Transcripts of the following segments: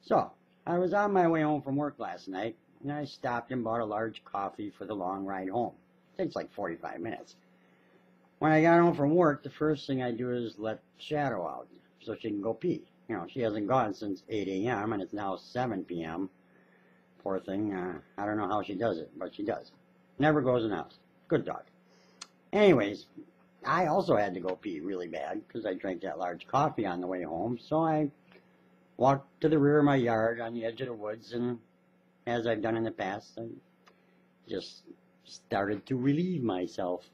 So, I was on my way home from work last night, and I stopped and bought a large coffee for the long ride home. It takes like 45 minutes. When I got home from work, the first thing I do is let Shadow out so she can go pee. You know, she hasn't gone since 8 a.m., and it's now 7 p.m. Poor thing. I don't know how she does it, but she does. Never goes in the house. Good dog. Anyways, I also had to go pee really bad because I drank that large coffee on the way home, so I walked to the rear of my yard on the edge of the woods, and as I've done in the past, I just started to relieve myself.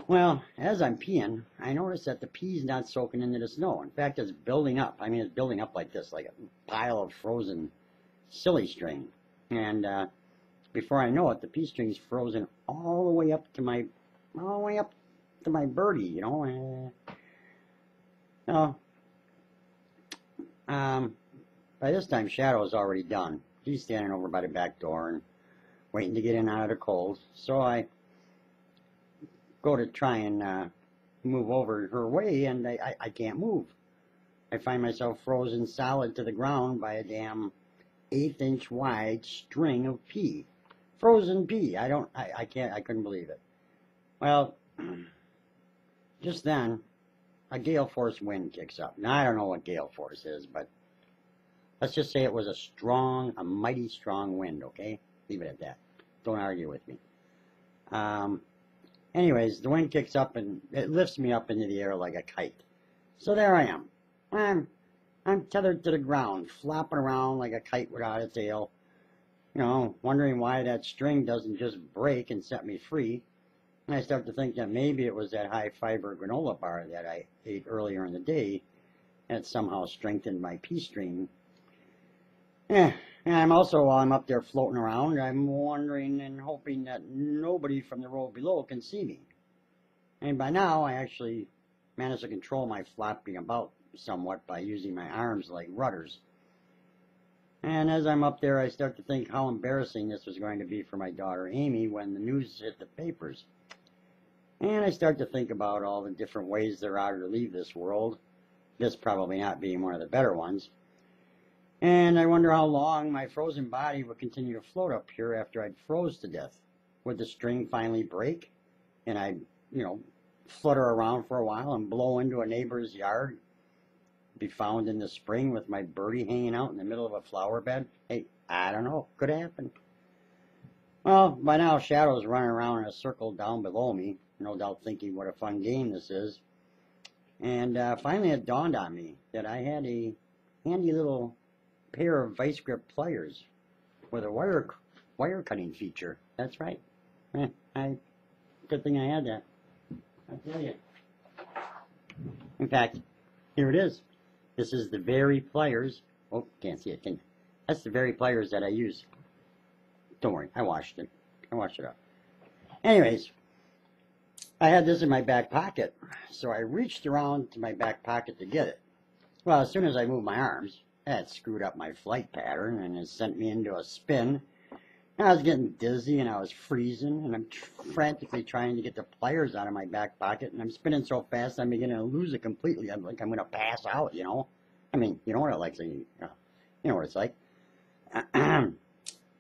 Well, as I'm peeing, I noticed that the pee's not soaking into the snow. In fact, it's building up. I mean, it's building up like this, like a pile of frozen silly string. And before I know it, the pea string's frozen all the way up to my birdie, you know. By this time, Shadow's already done. She's standing over by the back door and waiting to get in out of the cold. So I go to try and move over her way, and I can't move. I find myself frozen solid to the ground by a damn 1/8-inch wide string of pea. Frozen pea. I couldn't believe it. Well, just then, a gale force wind kicks up. Now, I don't know what gale force is, but let's just say it was a mighty strong wind, okay? Leave it at that. Don't argue with me. Anyways, the wind kicks up and it lifts me up into the air like a kite. So there I am. I'm tethered to the ground, flopping around like a kite without a tail. You know, wondering why that string doesn't just break and set me free. And I start to think that maybe it was that high-fiber granola bar that I ate earlier in the day that somehow strengthened my pea string. And I'm also, while I'm up there floating around, I'm wondering and hoping that nobody from the road below can see me. And by now, I actually managed to control my flopping about somewhat by using my arms like rudders. And as I'm up there, I start to think how embarrassing this was going to be for my daughter Amy when the news hit the papers. And I start to think about all the different ways there are to leave this world, this probably not being one of the better ones. And I wonder how long my frozen body would continue to float up here after I'd froze to death. Would the string finally break and I'd, flutter around for a while and blow into a neighbor's yard, be found in the spring with my birdie hanging out in the middle of a flower bed? Hey, I don't know. Could happen. Well, by now Shadow's running around in a circle down below me, no doubt thinking what a fun game this is. And finally it dawned on me that I had a handy little pair of vice grip pliers with a wire cutting feature. That's right. Good thing I had that. I tell you. In fact, here it is. This is the very pliers. Oh, can't see it. That's the very pliers that I use. Don't worry, I washed it. I washed it up. Anyways, I had this in my back pocket, so I reached around to my back pocket to get it. Well, as soon as I moved my arms, that screwed up my flight pattern and it sent me into a spin. And I was getting dizzy and I was freezing, and I'm frantically trying to get the pliers out of my back pocket, and I'm spinning so fast I'm beginning to lose it completely. I'm like I'm going to pass out, you know. I mean, you know what I like saying, you know what it's like.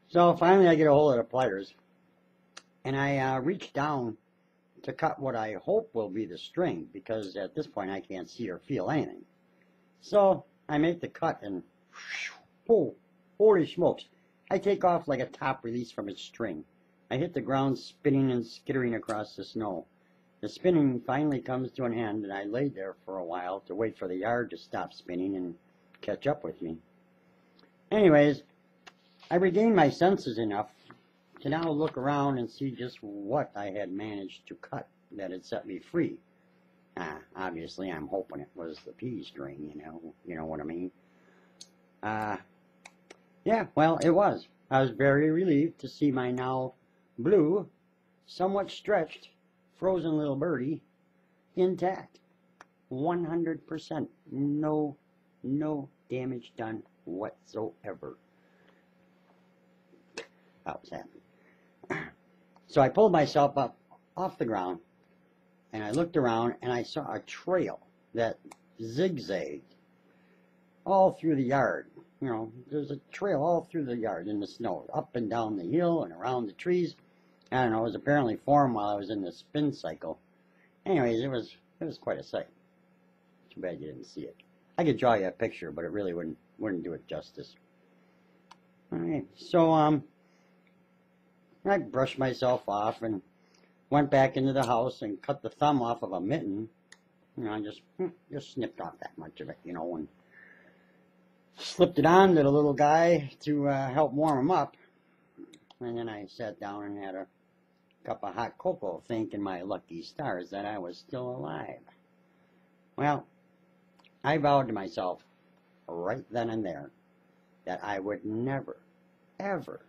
So finally I get a hold of the pliers, and I reach down to cut what I hope will be the string, because at this point I can't see or feel anything. So I make the cut, and oh, holy smokes, I take off like a top release from its string. I hit the ground spinning and skittering across the snow. The spinning finally comes to an end, and I laid there for a while to wait for the yard to stop spinning and catch up with me. Anyways, I regained my senses enough to now look around and see just what I had managed to cut that had set me free. Obviously, I'm hoping it was the pea string, you know what I mean. Yeah, well, it was. I was very relieved to see my now blue, somewhat stretched, frozen little birdie intact. 100%. No damage done whatsoever. That was happy. So I pulled myself up off the ground, and I looked around, and I saw a trail that zigzagged all through the yard. you know, there's a trail all through the yard in the snow, up and down the hill and around the trees. I don't know, it was apparently formed while I was in the spin cycle. Anyways, it was quite a sight. Too bad you didn't see it. I could draw you a picture, but it really wouldn't do it justice. Alright, so I brushed myself off and went back into the house and cut the thumb off of a mitten. You know, just snipped off that much of it, you know, and slipped it on to the little guy to help warm him up. And then I sat down and had a cup of hot cocoa, thanking my lucky stars that I was still alive. Well, I vowed to myself right then and there that I would never, ever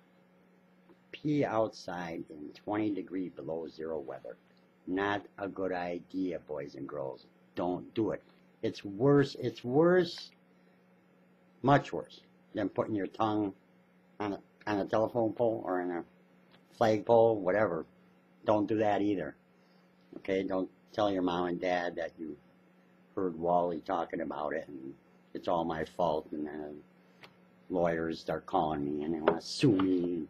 pee outside in 20-degree below zero weather. Not a good idea, boys and girls. Don't do it. It's worse, much worse, than putting your tongue on a telephone pole or on a flagpole, whatever. Don't do that either. Okay, don't tell your mom and dad that you heard Wally talking about it and it's all my fault, and then lawyers start calling me and they want to sue me.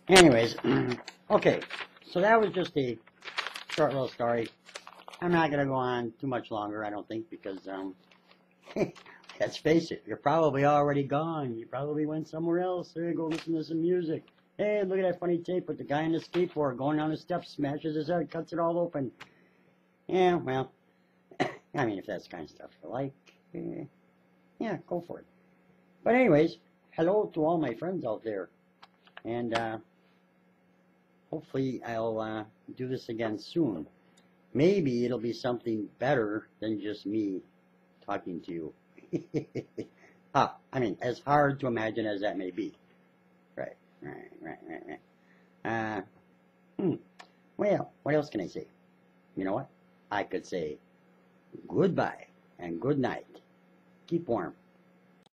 Anyways, okay, so that was just a short little story. I'm not going to go on too much longer, I don't think, because, let's face it, you're probably already gone. You probably went somewhere else. There, go listen to some music. Hey, look at that funny tape with the guy on the skateboard going down the steps, smashes his head, cuts it all open. Yeah, well, I mean, if that's the kind of stuff you like, yeah, go for it. But anyways, hello to all my friends out there. And hopefully I'll do this again soon. Maybe it'll be something better than just me talking to you. I mean, as hard to imagine as that may be. Right. Well, what else can I say? You know what? I could say goodbye and good night. Keep warm.